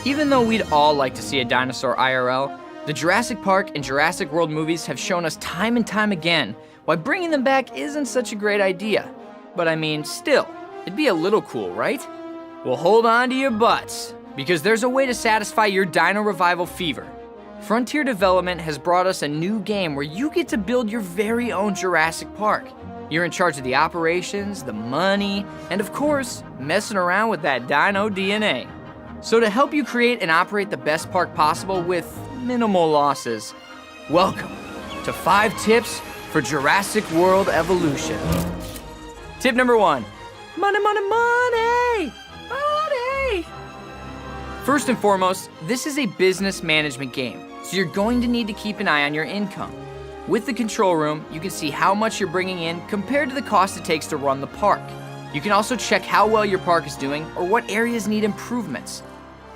Even though we'd all like to see a dinosaur IRL, the Jurassic Park and Jurassic World movies have shown us time and time again why bringing them back isn't such a great idea. But I mean, still, it'd be a little cool, right? Well, hold on to your butts, because there's a way to satisfy your dino revival fever. Frontier Development has brought us a new game where you get to build your very own Jurassic Park. You're in charge of the operations, the money, and of course, messing around with that dino DNA. So to help you create and operate the best park possible with minimal losses, welcome to 5 tips for Jurassic World evolution. Tip number 1, money, money, money, money. First and foremost, this is a business management game, so you're going to need to keep an eye on your income. With the control room, you can see how much you're bringing in compared to the cost it takes to run the park. You can also check how well your park is doing or what areas need improvements.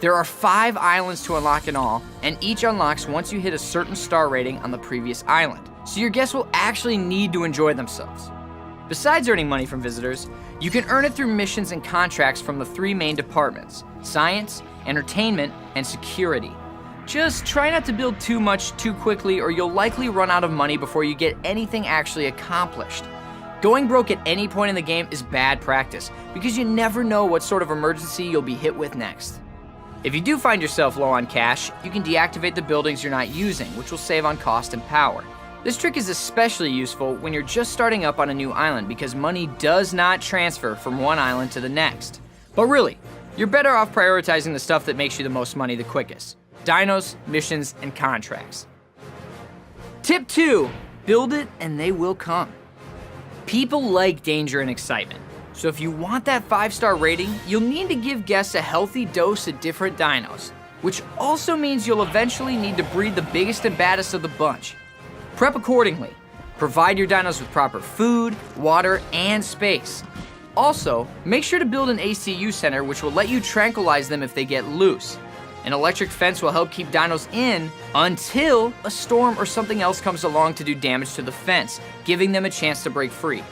There are 5 islands to unlock in all, and each unlocks once you hit a certain star rating on the previous island, so your guests will actually need to enjoy themselves. Besides earning money from visitors, you can earn it through missions and contracts from the 3 main departments: science, entertainment, and security. Just try not to build too much too quickly or you'll likely run out of money before you get anything actually accomplished. Going broke at any point in the game is bad practice because you never know what sort of emergency you'll be hit with next. If you do find yourself low on cash, you can deactivate the buildings you're not using, which will save on cost and power. This trick is especially useful when you're just starting up on a new island because money does not transfer from one island to the next. But really, you're better off prioritizing the stuff that makes you the most money the quickest: dinos, missions, and contracts. Tip 2, build it and they will come. People like danger and excitement. So if you want that 5-star rating, you'll need to give guests a healthy dose of different dinos, which also means you'll eventually need to breed the biggest and baddest of the bunch. Prep accordingly. Provide your dinos with proper food, water, and space. Also, make sure to build an ACU center which will let you tranquilize them if they get loose. An electric fence will help keep dinos in until a storm or something else comes along to do damage to the fence, giving them a chance to break free.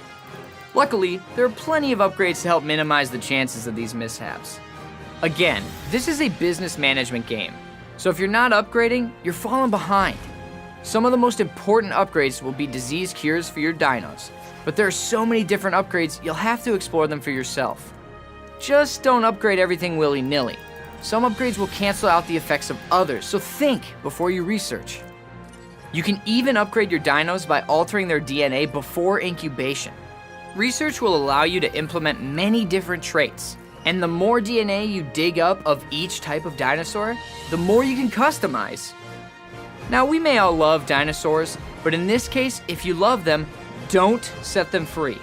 Luckily, there are plenty of upgrades to help minimize the chances of these mishaps. Again, this is a business management game, so if you're not upgrading, you're falling behind. Some of the most important upgrades will be disease cures for your dinos, but there are so many different upgrades you'll have to explore them for yourself. Just don't upgrade everything willy-nilly. Some upgrades will cancel out the effects of others, so think before you research. You can even upgrade your dinos by altering their DNA before incubation. Research will allow you to implement many different traits, and the more DNA you dig up of each type of dinosaur, the more you can customize. Now, we may all love dinosaurs, but in this case, if you love them, don't set them free.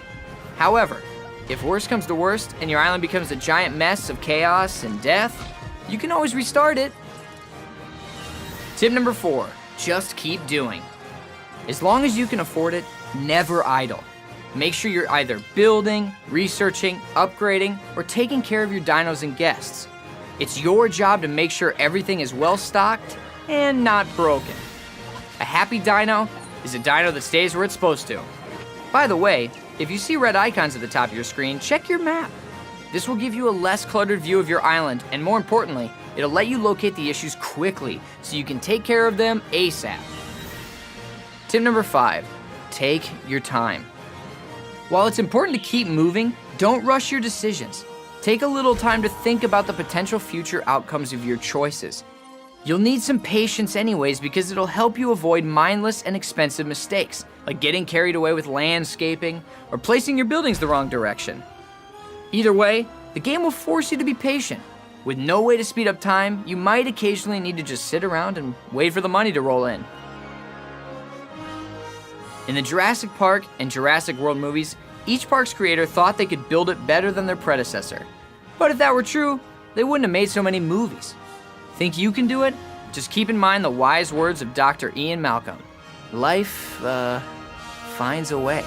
However, if worst comes to worst and your island becomes a giant mess of chaos and death, you can always restart it. Tip number 4, just keep doing. As long as you can afford it, never idle. Make sure you're either building, researching, upgrading, or taking care of your dinos and guests. It's your job to make sure everything is well stocked and not broken. A happy dino is a dino that stays where it's supposed to. By the way, if you see red icons at the top of your screen, check your map. This will give you a less cluttered view of your island, and more importantly, it'll let you locate the issues quickly so you can take care of them ASAP. Tip number 5, take your time. While it's important to keep moving, don't rush your decisions. Take a little time to think about the potential future outcomes of your choices. You'll need some patience anyways because it'll help you avoid mindless and expensive mistakes, like getting carried away with landscaping or placing your buildings the wrong direction. Either way, the game will force you to be patient. With no way to speed up time, you might occasionally need to just sit around and wait for the money to roll in. In the Jurassic Park and Jurassic World movies, each park's creator thought they could build it better than their predecessor. But if that were true, they wouldn't have made so many movies. Think you can do it? Just keep in mind the wise words of Dr. Ian Malcolm. Life, finds a way.